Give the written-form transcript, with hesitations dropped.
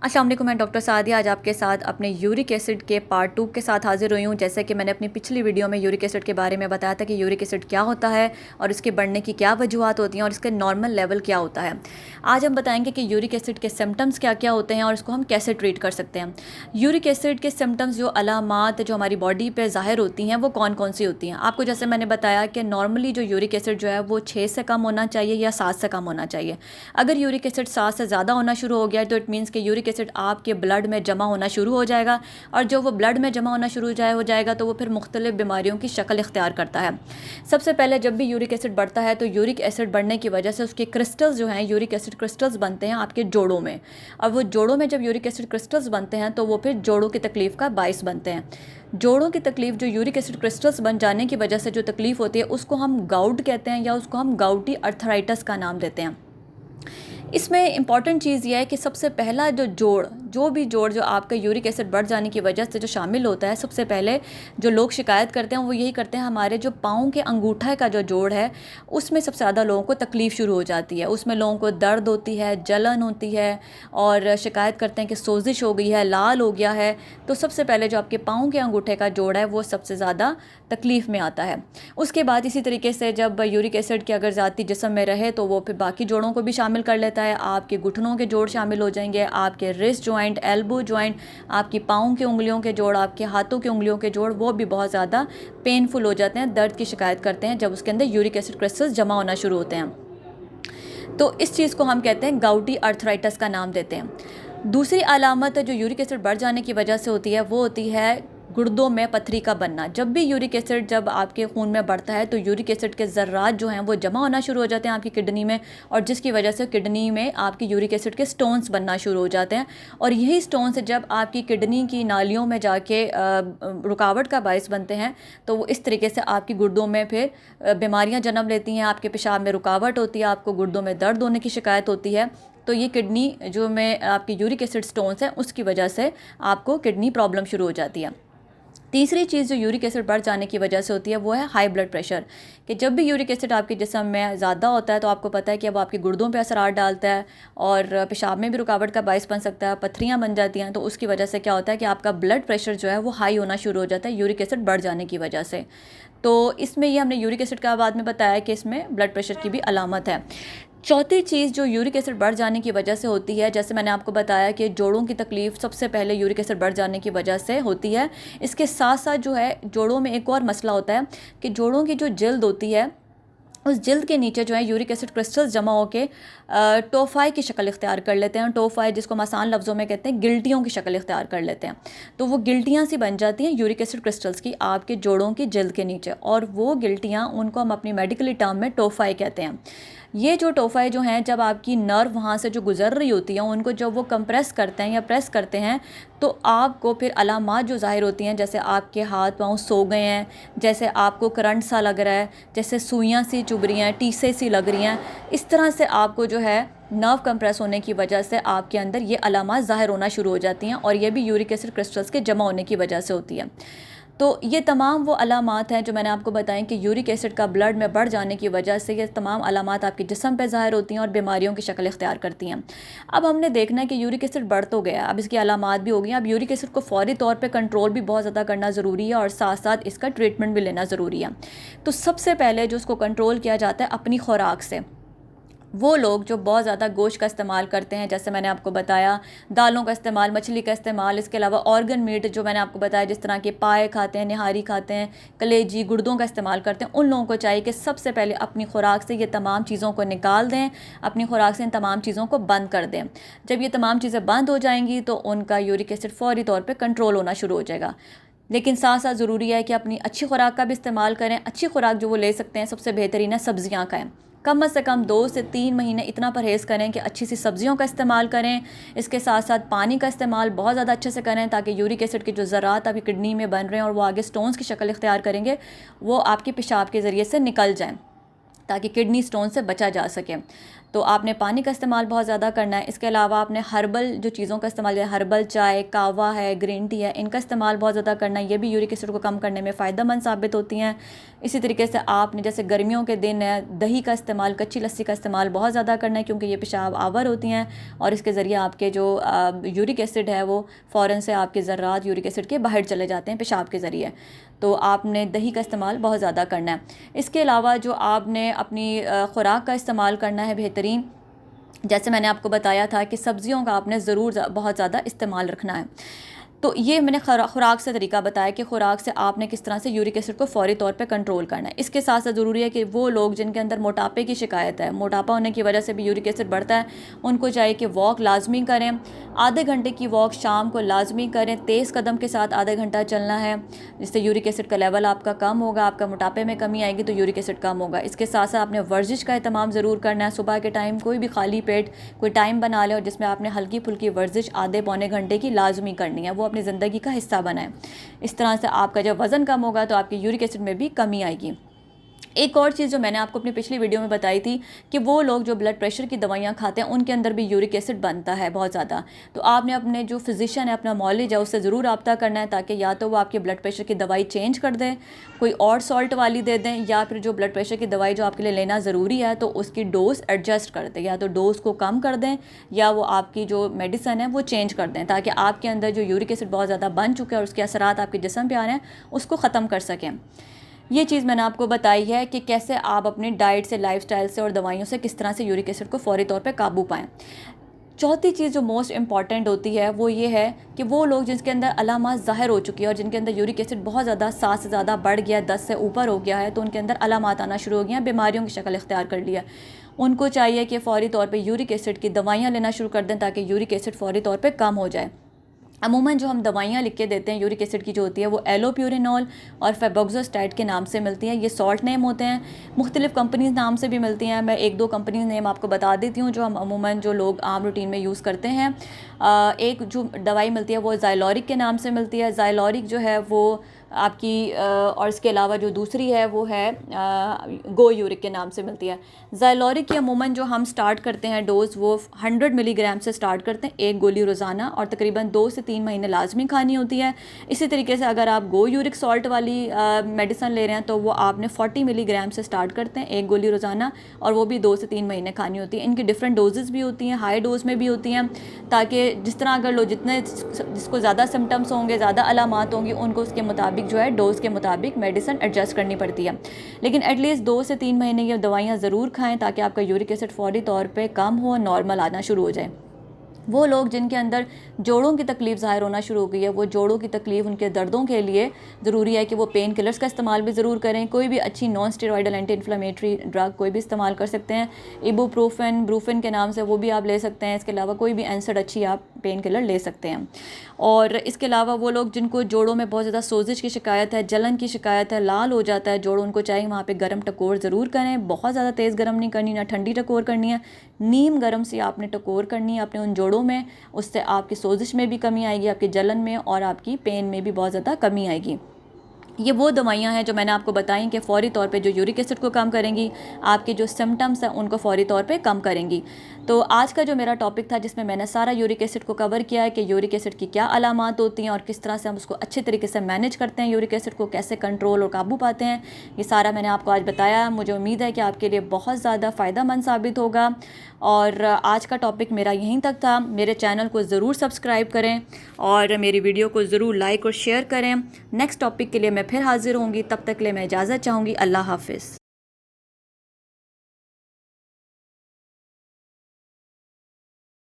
अस्सलाम वालेकुम, मैं डॉक्टर सादिया आज आपके साथ अपने यूरिक एसिड के पार्ट 2 के साथ हाज़िर हुई हूँ। जैसे कि मैंने अपनी पिछली वीडियो में यूरिक एसिड के बारे में बताया था कि यूरिक एसिड क्या होता है और इसके बढ़ने की क्या वजूहत होती हैं और इसके नॉर्मल लेवल क्या होता है। आज हम बताएंगे कि यूरिक एसिड के सिम्टम्स क्या क्या होते हैं और इसको हम कैसे ट्रीट कर सकते हैं। यूरिक एसिड के सिम्टम्स जो अलामात जो हमारी बॉडी पर ज़ाहिर होती हैं वो कौन कौन सी होती हैं। आपको जैसे मैंने बताया कि नॉर्मली जो यूरिक एसिड जो है वो 6 से कम होना चाहिए या 7 से कम होना चाहिए। अगर यूरिक एसिड 7 से ज़्यादा होना शुरू हो गया तो इट मीन्स कि यूरिक एसिड आपके ब्लड में जमा होना शुरू हो जाएगा और जो वो ब्लड में जमा होना शुरू हो जाएगा तो वो फिर मुख्तलिफ बीमारियों की शक्ल इख्तियार करता है। सबसे पहले जब भी यूरिक एसिड बढ़ता है तो यूरिक एसिड बढ़ने की वजह से उसके क्रिस्टल्स जो हैं, यूरिक एसिड क्रिस्टल्स बनते हैं आपके जोड़ों में। और वो जोड़ों में जब यूरिक एसिड क्रिस्टल्स बनते हैं तो वो फिर जोड़ों की तकलीफ़ का बाइस बनते हैं। जोड़ों की तकलीफ़ जो यूरिक एसिड क्रिस्टल्स बन जाने की वजह से जो तकलीफ़ होती है उसको हम गाउट कहते हैं या उसको हम गाउटी अर्थराइटिस का नाम देते हैं। इसमें इम्पॉर्टेंट चीज़ यह है कि सबसे पहला जो भी जोड़ जो आपका यूरिक एसिड बढ़ जाने की वजह से जो शामिल होता है, सबसे पहले जो लोग शिकायत करते हैं वो यही करते हैं, हमारे जो पाँव के अंगूठे का जो जोड़ है उसमें सबसे ज़्यादा लोगों को तकलीफ़ शुरू हो जाती है। उसमें लोगों को दर्द होती है, जलन होती है और शिकायत करते हैं कि सोजिश हो गई है, लाल हो गया है। तो सबसे पहले जो आपके पाँव के अंगूठे का जोड़ है वो सबसे ज़्यादा तकलीफ़ में आता है। उसके बाद इसी तरीके से जब यूरिक एसिड की अगर ज़्यादती जिस्म में रहे तो वो फिर बाकी जोड़ों को भी शामिल कर लेता है। आपके घुटनों के जोड़ शामिल हो जाएंगे, आपके रिस्ट जॉइंट, एल्बो जॉइंट, आपकी पाँव की उंगलियों के जोड़, आपके हाथों की उंगलियों के जोड़, वो भी बहुत ज़्यादा पेनफुल हो जाते हैं, दर्द की शिकायत करते हैं जब उसके अंदर यूरिक एसिड क्रिस्टल्स जमा होना शुरू होते हैं। तो इस चीज़ को हम कहते हैं गाउटी अर्थराइटिस का नाम देते हैं। दूसरी अलामत जो यूरिक एसिड बढ़ जाने की वजह से होती है वो होती है गुर्दों में पथरी का बनना। जब भी यूरिक एसिड जब आपके खून में बढ़ता है तो यूरिक एसिड के ज़र्रात जो हैं वो जमा होना शुरू हो जाते हैं आपकी किडनी में, और जिसकी वजह से किडनी में आपकी यूरिक एसिड के स्टोन्स बनना शुरू हो जाते हैं। और यही स्टोन्स जब आपकी किडनी की नालियों में जाके रुकावट का बायस बनते हैं तो वो इस तरीके से आपकी गुर्दों में फिर बीमारियां जन्म लेती हैं। आपके पेशाब में रुकावट होती है, आपको गुर्दों में दर्द होने की शिकायत होती है। तो ये किडनी जो में आपकी यूरिक एसिड स्टोन्स हैं उसकी वजह से आपको किडनी प्रॉब्लम शुरू हो जाती है। तीसरी चीज़ जो यूरिक एसिड बढ़ जाने की वजह से होती है वो है हाई ब्लड प्रेशर। कि जब भी यूरिक एसिड आपके जिस्म में ज़्यादा होता है तो आपको पता है कि अब आपके गुर्दों पे असरार डालता है और पेशाब में भी रुकावट का बायस बन सकता है, पथरियाँ बन जाती हैं। तो उसकी वजह से क्या होता है कि आपका ब्लड प्रेशर जो है वो हाई होना शुरू हो जाता है यूरिक एसिड बढ़ जाने की वजह से। तो इसमें ये हमने यूरिक एसिड का बाद में बताया कि इसमें ब्लड प्रेशर की भी अलामत है। चौथी चीज़ जो यूरिक एसिड बढ़ जाने की वजह से होती है, जैसे मैंने आपको बताया कि जोड़ों की तकलीफ़ सबसे पहले यूरिक एसिड बढ़ जाने की वजह से होती है। इसके साथ साथ जो है जोड़ों में एक और मसला होता है कि जोड़ों की जो जिल्द होती है उस जिल्द के नीचे जो है यूरिक एसिड क्रिस्टल्स जमा होकर टोफाई की शक्ल इख्तियार कर लेते हैं। टोफाई जिसको हम आसान लफ्ज़ों में कहते हैं गिल्टियों की शक्ल इख्तियार कर लेते हैं। तो वो गिल्टियाँ सी बन जाती हैं यूरिक एसिड क्रिस्टल्स की आपके जोड़ों की जिल्द के नीचे, और वो गिल्टियाँ उनको हम अपनी मेडिकली टर्म में टोफाई कहते हैं। ये जो टोफाई जो हैं जब आपकी नर्व वहाँ से जो गुजर रही होती हैं उनको जब वो कंप्रेस करते हैं या प्रेस करते हैं तो आपको फिर अलामात जो ज़ाहिर होती हैं, जैसे आपके हाथ पाँव सो गए हैं, जैसे आपको करंट सा लग रहा है, जैसे सुइयाँ सी चुभ रही हैं, टीसे सी लग रही हैं, इस तरह से आपको जो है नर्व कंप्रेस होने की वजह से आपके अंदर ये अलामात ज़ाहिर होना शुरू हो जाती हैं, और ये भी यूरिक एसिड क्रिस्टल्स के जमा होने की वजह से होती है। तो ये तमाम वो अलामात हैं जो मैंने आपको बताएं कि यूरिक एसिड का ब्लड में बढ़ जाने की वजह से ये तमाम अलामात आपके जिस्म पे ज़ाहिर होती हैं और बीमारियों की शक्ल इख्तियार करती हैं। अब हमने देखना है कि यूरिक एसिड बढ़ तो गया, अब इसकी अलामात भी हो गई। अब यूरिक एसिड को फ़ौरी तौर पे कंट्रोल भी बहुत ज़्यादा करना ज़रूरी है और साथ साथ इसका ट्रीटमेंट भी लेना ज़रूरी है। तो सबसे पहले जो उसको कंट्रोल किया जाता है अपनी खुराक से। वो लोग जो बहुत ज़्यादा गोश्त का इस्तेमाल करते हैं, जैसे मैंने आपको बताया दालों का इस्तेमाल, मछली का इस्तेमाल, इसके अलावा ऑर्गन मीट जो मैंने आपको बताया जिस तरह के पाए खाते हैं, निहारी खाते हैं, कलेजी, गुर्दों का इस्तेमाल करते हैं, उन लोगों को चाहिए कि सबसे पहले अपनी खुराक से ये तमाम चीज़ों को निकाल दें, अपनी खुराक से इन तमाम चीज़ों को बंद कर दें। जब ये तमाम चीज़ें बंद हो जाएंगी तो उनका यूरिक एसिड फ़ौरी तौर पर कंट्रोल होना शुरू हो जाएगा। लेकिन साथ साथ ज़रूरी है कि अपनी अच्छी खुराक का भी इस्तेमाल करें। अच्छी खुराक जो वो ले सकते हैं सबसे बेहतरीन है सब्ज़ियाँ खाएँ। कम से कम 2 से 3 महीने इतना परहेज़ करें कि अच्छी सी सब्ज़ियों का इस्तेमाल करें। इसके साथ साथ पानी का इस्तेमाल बहुत ज़्यादा अच्छे से करें ताकि यूरिक एसिड के जो ज़रात आपकी किडनी में बन रहे हैं और वो आगे स्टोन्स की शक्ल इख्तियार करेंगे, वो आपके पेशाब के ज़रिए से निकल जाएँ ताकि किडनी स्टोन से बचा जा सके। तो आपने पानी का इस्तेमाल बहुत ज़्यादा करना है। इसके अलावा आपने हर्बल जो चीज़ों का इस्तेमाल, जैसे हर्बल चाय, कहवा है, ग्रीन टी है, इनका इस्तेमाल बहुत ज़्यादा करना है। ये भी यूरिक एसिड को कम करने में फ़ायदेमंद साबित होती हैं। इसी तरीके से आपने जैसे गर्मियों के दिन है, दही का इस्तेमाल, कच्ची लस्सी का इस्तेमाल बहुत ज़्यादा करना है, क्योंकि ये पेशाब आवर होती हैं और इसके ज़रिए आपके जो यूरिक एसिड है वो फ़ौरन से आपके ज़र्रात यूरिक एसिड के बाहर चले जाते हैं पेशाब के ज़रिए। तो आपने दही का इस्तेमाल बहुत ज़्यादा करना है। इसके अलावा जो आपने अपनी ख़ुराक का इस्तेमाल करना है बेहतरीन, जैसे मैंने आपको बताया था कि सब्ज़ियों का आपने ज़रूर बहुत ज़्यादा इस्तेमाल रखना है। तो ये मैंने खुराक से तरीका बताया कि खुराक से आपने किस तरह से यूरिक एसिड को फ़ौरी तौर पे कंट्रोल करना है। इसके साथ साथ ज़रूरी है कि वो लोग जिनके अंदर मोटापे की शिकायत है, मोटापा होने की वजह से भी यूरिक एसिड बढ़ता है, उनको चाहिए कि वॉक लाजमी करें। आधे घंटे की वॉक शाम को लाजमी करें, तेज़ कदम के साथ आधा घंटा चलना है, जिससे यूरिक एसिड का लेवल आपका कम होगा, आपका मोटापे में कमी आएगी तो यूरिक एसिड कम होगा। इसके साथ साथ आपने वर्जिश का एहतमाम ज़रूर करना है। सुबह के टाइम कोई भी खाली पेट कोई टाइम बना लें और जिसमें आपने हल्की फुल्की वर्जिश आधे पौने घंटे की लाजमी करनी है, वो अपनी ज़िंदगी का हिस्सा बनाएं। इस तरह से आपका जब वज़न कम होगा तो आपके यूरिक एसिड में भी कमी आएगी। एक और चीज़ जो मैंने आपको अपनी पिछली वीडियो में बताई थी कि वो लोग जो ब्लड प्रेशर की दवाइयाँ खाते हैं उनके अंदर भी यूरिक एसिड बनता है बहुत ज़्यादा। तो आपने अपने जो फिजिशियन है, अपना मौलिज है, उससे ज़रूर रब्ता करना है, ताकि या तो वो आपके ब्लड प्रेशर की दवाई चेंज कर दें, कोई और सॉल्ट वाली दे दें, या फिर जो ब्लड प्रेशर की दवाई जो आपके लिए लेना ज़रूरी है तो उसकी डोज़ एडजस्ट कर दें, या तो डोज़ को कम कर दें या वो आपकी जो मेडिसन है वो चेंज कर दें, ताकि आपके अंदर जो यूरिक एसिड बहुत ज़्यादा बन चुका है और उसके असरात आपके जिस्म पे आ रहे हैं उसको ख़त्म कर सकें। ये चीज़ मैंने आपको बताई है कि कैसे आप अपनी डाइट से, लाइफस्टाइल से और दवाइयों से किस तरह से यूरिक एसिड को फ़ौरी तौर पे काबू पाएँ। चौथी चीज़ जो मोस्ट इंपॉर्टेंट होती है वो ये है कि वो लोग जिनके अंदर अलामात ज़ाहिर हो चुकी है और जिनके अंदर यूरिक एसिड बहुत ज़्यादा 7 से ज़्यादा बढ़ गया, 10 से ऊपर हो गया है, तो उनके अंदर अलामात आना शुरू हो गए हैं, बीमारियों की शक्ल इख्तियार कर लिया, उनको चाहिए कि फ़ौरी तौर पे यूरिक एसिड की दवाइयाँ लेना शुरू कर दें ताकि यूरिक एसिड फ़ौरी तौर पे कम हो जाए। अमूमन जो हम दवाइयाँ लिख के देते हैं यूरिक एसिड की जो होती है वो एलोप्यूरिनॉल और फेबोक्सोस्टैट के नाम से मिलती हैं। ये सॉल्ट नेम होते हैं, मुख्तलिफ़ कंपनीज़ नाम से भी मिलती हैं। मैं एक दो कंपनीज़ नेम आपको बता देती हूँ जो हम अमूमन जो लोग आम रूटीन में यूज़ करते हैं। एक जो दवाई मिलती है वो ज़ाइलोरिक के नाम से मिलती है। ज़ाइलोरिक जो है वो आपकी और इसके अलावा जो दूसरी है वो है गो यूरिक के नाम से मिलती है। ज़ाइलोरिक की अमूमन जो हम स्टार्ट करते हैं डोज़ वो 100 मिलीग्राम से स्टार्ट करते हैं, एक गोली रोज़ाना, और तकरीबन 2 से 3 महीने लाजमी खानी होती है। इसी तरीके से अगर आप गो यूरिक सॉल्ट वाली मेडिसन ले रहे हैं तो वो आपने 40 मिलीग्राम से स्टार्ट करते हैं, एक गोली रोज़ाना, और वो भी 2 से 3 महीने खानी होती है। इनकी डिफरेंट डोजेज़ भी होती हैं, हाई डोज में भी होती हैं, ताकि जिस तरह अगर लोग जिसको ज़्यादा सिम्टम्स होंगे, ज़्यादा अलामात होंगी, उनको उसके मुताबिक जो है डोज़ के मुताबिक मेडिसिन एडजस्ट करनी पड़ती है। लेकिन एटलीस्ट 2 से 3 महीने ये दवाइयाँ ज़रूर खाएं ताकि आपका यूरिक एसिड फौरी तौर पे कम हो, नॉर्मल आना शुरू हो जाए। वो लोग जिनके अंदर जोड़ों की तकलीफ़ ज़ाहिर होना शुरू हो गई है, वो जोड़ों की तकलीफ़, उनके दर्दों के लिए ज़रूरी है कि वो पेन किलर्स का इस्तेमाल भी ज़रूर करें। कोई भी अच्छी non steroidal anti inflammatory drug कोई भी इस्तेमाल कर सकते हैं, इबुप्रोफेन, ब्रूफेन के नाम से, वो भी आप ले सकते हैं। इसके अलावा कोई भी एनसेड अच्छी आप पेन किलर ले सकते हैं। और इसके अलावा वो लोग जिनको जोड़ों में बहुत ज़्यादा सोजिश की शिकायत है, जलन की शिकायत है, लाल हो जाता है जोड़, उनको चाहिए वहाँ पे गर्म टकोर ज़रूर करें। बहुत ज़्यादा तेज़ गर्म नहीं करनी, ना ठंडी टकोर करनी है, नीम गर्म से आपने टकोर करनी है अपने उन जोड़ों में। उससे आपकी सोजिश में भी कमी आएगी, आपकी जलन में और आपकी पेन में भी बहुत ज़्यादा कमी आएगी। ये वो दवाइयाँ हैं जो मैंने आपको बताई कि फ़ौरी तौर पे जो यूरिक एसिड को कम करेंगी, आपके जो सिम्टम्स हैं उनको फ़ौरी तौर पे कम करेंगी। तो आज का जो मेरा टॉपिक था जिसमें मैंने सारा यूरिक एसिड को कवर किया है कि यूरिक एसिड की क्या अलामात होती हैं और किस तरह से हम उसको अच्छे तरीके से मैनेज करते हैं, यूरिक एसिड को कैसे कंट्रोल और काबू पाते हैं, ये सारा मैंने आपको आज बताया। मुझे उम्मीद है कि आपके लिए बहुत ज़्यादा फ़ायदेमंद साबित होगा। और आज का टॉपिक मेरा यहीं तक था। मेरे चैनल को ज़रूर सब्सक्राइब करें और मेरी वीडियो को ज़रूर लाइक और शेयर करें। नेक्स्ट टॉपिक के लिए मैं फिर हाज़िर होंगी, तब तक के लिए मैं इजाज़त चाहूँगी। अल्लाह हाफ़िज़।